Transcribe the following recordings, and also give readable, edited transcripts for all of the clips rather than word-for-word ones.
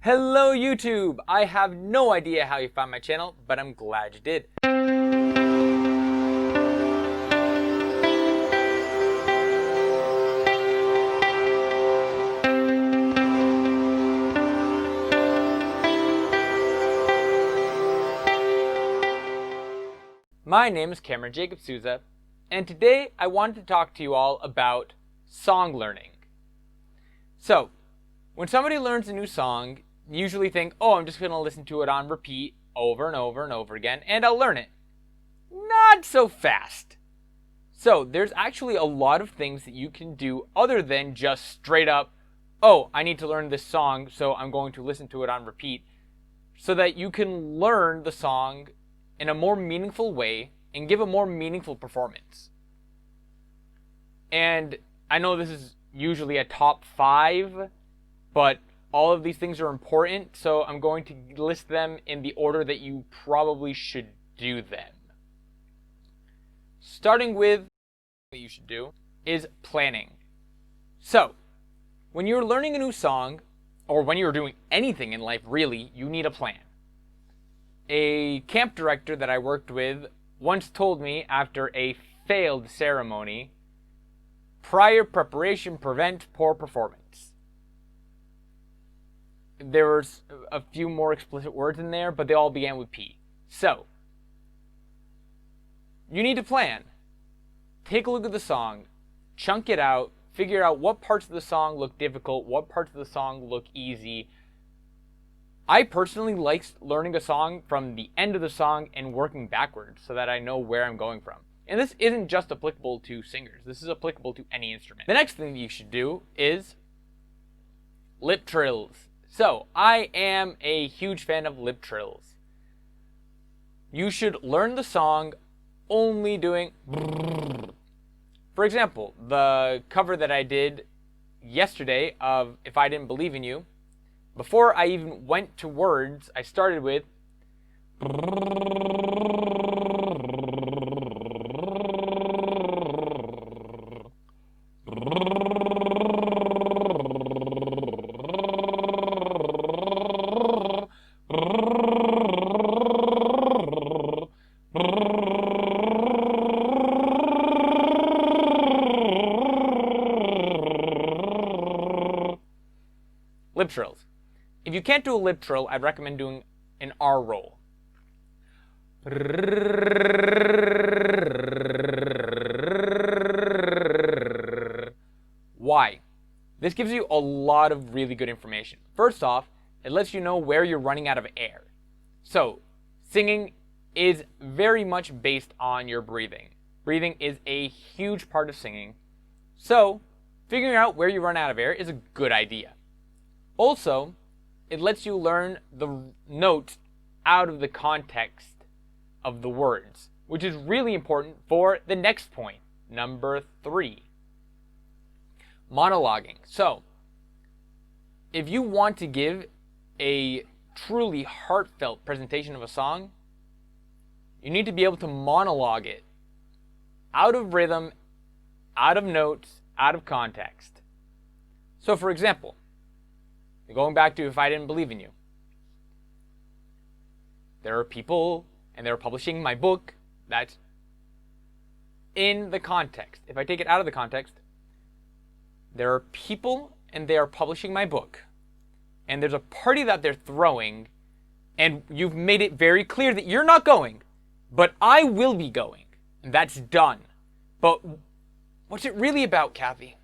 Hello YouTube! I have no idea how you found my channel, but I'm glad you did. My name is Cameron Jacob Souza, and today I wanted to talk to you all about song learning. So, when somebody learns a new song, you usually think, oh, I'm just going to listen to it on repeat over and over and over again, and I'll learn it. Not so fast. So, there's actually a lot of things that you can do other than just straight up, oh, I need to learn this song, so I'm going to listen to it on repeat, so that you can learn the song in a more meaningful way and give a more meaningful performance. And I know this is usually a top 5, but all of these things are important, so I'm going to list them in the order that you probably should do them. Starting with what you should do is planning. So, when you're learning a new song, or when you're doing anything in life really, you need a plan. A camp director that I worked with once told me after a failed ceremony, prior preparation prevents poor performance. There was a few more explicit words in there, but they all began with P. So, you need to plan. Take a look at the song, chunk it out, figure out what parts of the song look difficult, what parts of the song look easy. I personally like learning a song from the end of the song and working backwards so that I know where I'm going from. And this isn't just applicable to singers. This is applicable to any instrument. The next thing that you should do is lip trills. So, I am a huge fan of lip trills. You should learn the song only doing... For example, the cover that I did yesterday of If I Didn't Believe in You, before I even went to words, I started with lip trills. If you can't do a lip trill, I'd recommend doing an R roll. Why? This gives you a lot of really good information. First off, it lets you know where you're running out of air. So, singing is very much based on your breathing. Breathing is a huge part of singing. So, figuring out where you run out of air is a good idea. Also, it lets you learn the notes out of the context of the words, which is really important for the next point, number 3. Monologuing. So, if you want to give a truly heartfelt presentation of a song, you need to be able to monologue it out of rhythm, out of notes, out of context. So, for example, going back to If I Didn't Believe in You, there are people and they're publishing my book that's in the context. If I take it out of the context, there are people and they are publishing my book, and there's a party that they're throwing, and you've made it very clear that you're not going, but I will be going, and that's done. But what's it really about, Kathy?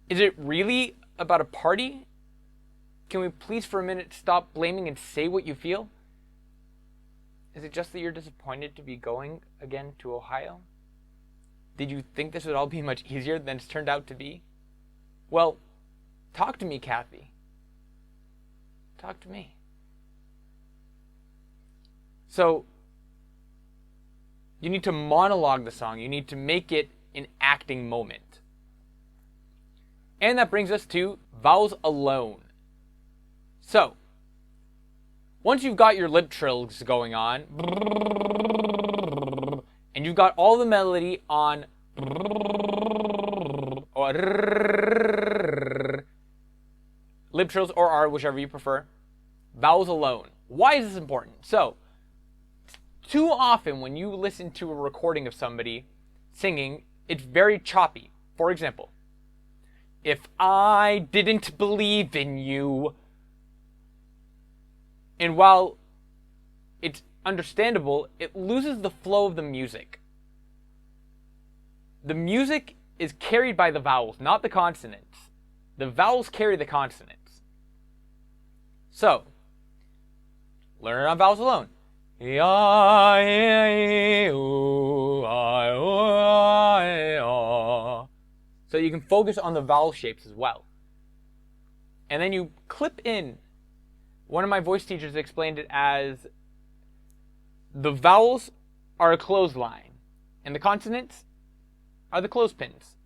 Is it really about a party? Can we please for a minute stop blaming and say what you feel? Is it just that you're disappointed to be going again to Ohio? Did you think this would all be much easier than it's turned out to be? Well, talk to me, Kathy. Talk to me. So, you need to monologue the song. You need to make it an acting moment. And that brings us to Vowels Alone. So, once you've got your lip trills going on, and you've got all the melody on, or lip trills or R, whichever you prefer, Vowels Alone. Why is this important? So, too often when you listen to a recording of somebody singing, it's very choppy. For example, if I didn't believe in you. And while it's understandable, it loses the flow of the music. The music is carried by the vowels, not the consonants. The vowels carry the consonants. So, learn it on Vowels Alone. So you can focus on the vowel shapes as well. And then you clip in. One of my voice teachers explained it as the vowels are a clothesline and the consonants are the clothespins.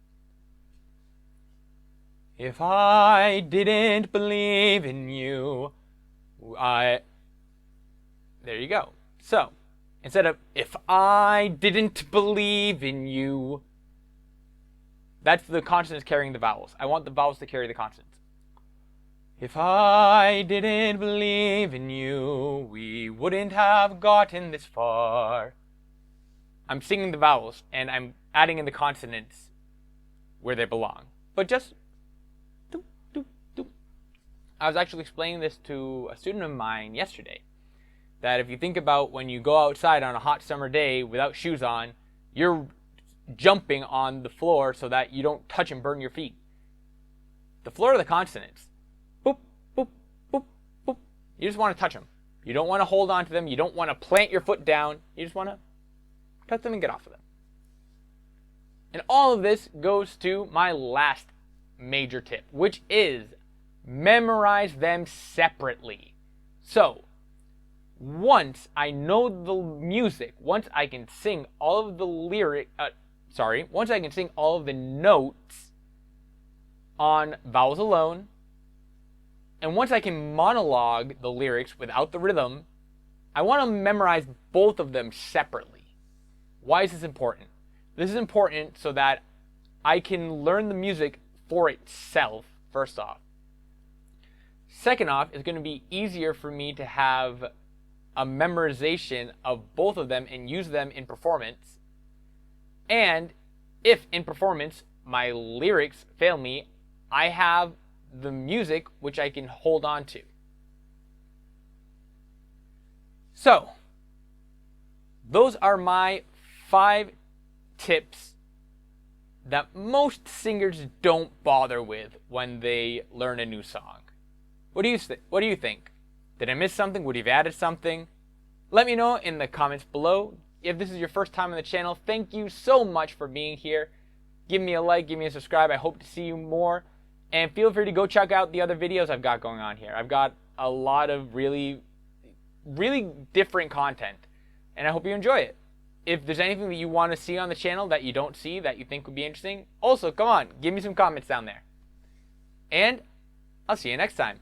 If I didn't believe in you, There you go. So, instead of if I didn't believe in you, that's the consonants carrying the vowels. I want the vowels to carry the consonants. If I didn't believe in you, we wouldn't have gotten this far. I'm singing the vowels, and I'm adding in the consonants where they belong. But just doop, doop, doop. I was actually explaining this to a student of mine yesterday, that if you think about when you go outside on a hot summer day without shoes on, you're jumping on the floor so that you don't touch and burn your feet. The floor are the consonants. Boop, boop, boop, boop. You just want to touch them. You don't want to hold on to them. You don't want to plant your foot down. You just want to touch them and get off of them. And all of this goes to my last major tip, which is memorize them separately. So, once I know the music, once I can sing all of the once I can sing all of the notes on Vowels Alone, and once I can monologue the lyrics without the rhythm, I want to memorize both of them separately. Why is this important? This is important so that I can learn the music for itself, first off. Second off, it's going to be easier for me to have a memorization of both of them and use them in performance. And if in performance my lyrics fail me, I have the music which I can hold on to. So, those are my 5 tips that most singers don't bother with when they learn a new song. What do you think? Did I miss something? Would you have added something? Let me know in the comments below. If this is your first time on the channel, thank you so much for being here. Give me a like, give me a subscribe. I hope to see you more. And feel free to go check out the other videos I've got going on here. I've got a lot of really different content. And I hope you enjoy it. If there's anything that you want to see on the channel that you don't see that you think would be interesting, also, come on, give me some comments down there. And I'll see you next time.